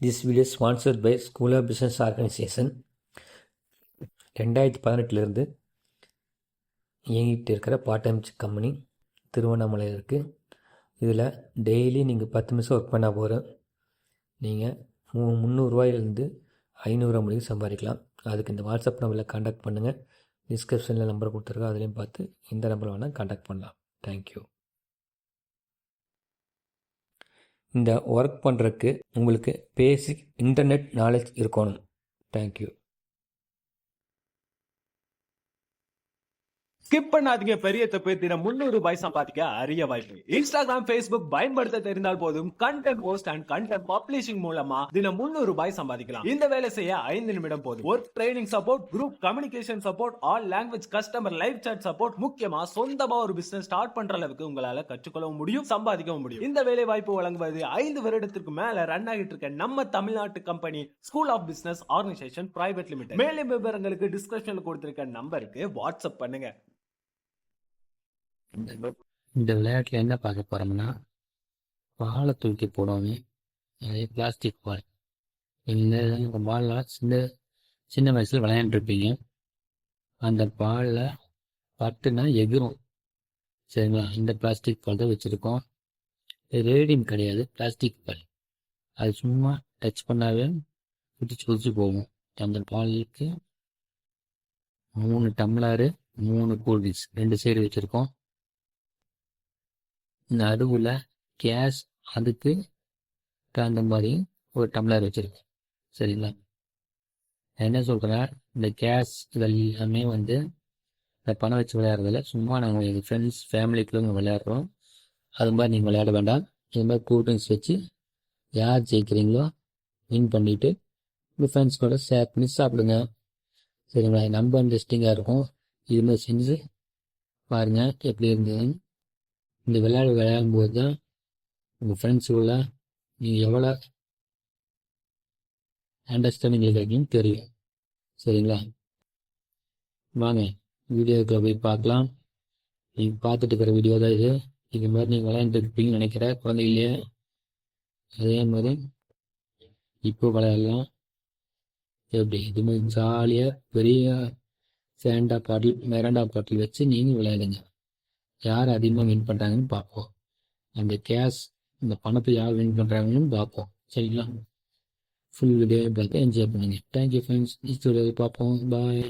This video is sponsored by School of Business Organization. 2018 இயங்கிட்டு இருக்கிற part time company திருவண்ணாமலையில் இருக்குது. இதில் டெய்லி நீங்கள் 10 நிமிஷம் ஒர்க் பண்ணால் போகிறோம். நீங்கள் 300 ரூபாயிலேருந்து 500 ரூபா முடியும் சம்பாதிக்கலாம். அதுக்கு இந்த வாட்ஸ்அப் நம்பரில் கான்டாக்ட் பண்ணுங்கள். டிஸ்கிரிப்ஷனில் நம்பர் கொடுத்துருக்கோம், அதுலேயும் பார்த்து இந்த நம்பர் வேணால் கான்டாக்ட் பண்ணலாம். தேங்க்யூ. இந்த ஒர்க் பண்ணுறதுக்கு உங்களுக்கு பேசிக் இன்டர்நெட் நாலேஜ் இருக்கணும். தேங்க்யூ. ஸ்கிப் பண்ணாதீங்க, பெரிய தப்பு. தினம் 300 ரூபாய் சம்பாதிக்க அரிய வாய்ப்பு. இன்ஸ்டாகிராம், Facebook பயன்படுத்த தெரிந்தால் போதும். Content post and content publishing மூலமா தினம் 300 ரூபாய் சம்பாதிக்கலாம். இந்த வேலை செய்ய 5 நிமிடம் போதும். Work training support, group communication support, all language customer live chat support, முக்கியமா சொந்தமா ஒரு பிசினஸ் ஸ்டார்ட் பண்ற அளவுக்கு உங்களால கற்றுக்கொள்ளவும் முடியும், சம்பாதிக்கவும் முடியும். இந்த வேலை வாய்ப்பு வழங்குவது 5 வருடத்திற்கு மேல ரன் ஆகிட்டு இருக்க நம்ம தமிழ்நாட்டு company school of business organisation private limited. மேலும் விவரங்களுக்கு டிஸ்கிரிப்ஷன்ல கொடுத்திருக்க நம்பருக்கு வாட்ஸ்அப் பண்ணுங்க. இந்த விளையாட்டில் என்ன பார்க்க போகிறோம்னா, பாலை தூக்கி போடுவாங்க. அதே பிளாஸ்டிக் பால். இந்த பால்லாம் சின்ன வயசில் விளையாண்டுருப்பீங்க. அந்த பாலில் பட்டுனா எகிரும். சரிங்களா? இந்த பிளாஸ்டிக் பால் தான் வச்சுருக்கோம். ரேடியம் கிடையாது, பிளாஸ்டிக் பால். அது சும்மா டச் பண்ணாவே குதிச்சு போகும். அந்த பாலுக்கு 3 டம்ளரு 3 கூல்ட்ரிங்க்ஸ் 2 சைடு வச்சுருக்கோம். நடுவில் கேஸ், அதுக்கு தகுந்த மாதிரி ஒரு டம்ளர் வச்சுருக்கேன். சரிங்களா? என்ன சொல்கிறேன், இந்த கேஸ் இதெல்லாமே இந்த பணம் வச்சு விளையாடுறதில்ல. சும்மா நாங்கள் எங்கள் ஃப்ரெண்ட்ஸ் ஃபேமிலிக்குள்ளே விளையாடுறோம். அது மாதிரி நீங்கள் விளையாட வேண்டாம். இது மாதிரி கூல்ட்ரிங்க்ஸ் வச்சு யார் ஜெயிக்கிறீங்களோ வின் பண்ணிவிட்டு உங்கள் ஃப்ரெண்ட்ஸ் கூட ஷேர் பண்ணி சாப்பிடுங்க. சரிங்களா? நம்ம இன்ட்ரெஸ்டிங்காக இருக்கும். இது மாதிரி செஞ்சு பாருங்கள் எப்படி இருந்ததுன்னு. இந்த விளையாடும்போது தான் உங்கள் ஃப்ரெண்ட்ஸுக்குள்ள நீங்கள் எவ்வளோ அண்டர்ஸ்டாண்டிங் இருக்குன்னு தெரியும். சரிங்களா? வாங்க வீடியோவுக்கு போய் பார்க்கலாம். நீங்கள் பார்த்துட்டு இருக்கிற வீடியோ தான் இது. இது மாதிரி நீங்கள் விளையாண்டுருப்பீங்கன்னு நினைக்கிறேன் குழந்தைகளே. அதே மாதிரி இப்போ விளையாடலாம். எப்படி இது மாதிரி ஜாலியாக பெரிய மெரண்டா பாட்டில் வச்சு நீங்கள் விளையாடுங்க. யார் அதிகமாக வின் பண்ணுறாங்கன்னு பார்ப்போம். அந்த கேஷ், இந்த பணத்தை யார் வின் பண்ணுறாங்கன்னு பார்ப்போம். சரிங்களா? ஃபுல் வீடியோ பார்த்து என்ஜாய் பண்ணுங்கள். Thank you friends. நெக்ஸ்ட் வீடியோவில் பார்ப்போம். பாய்.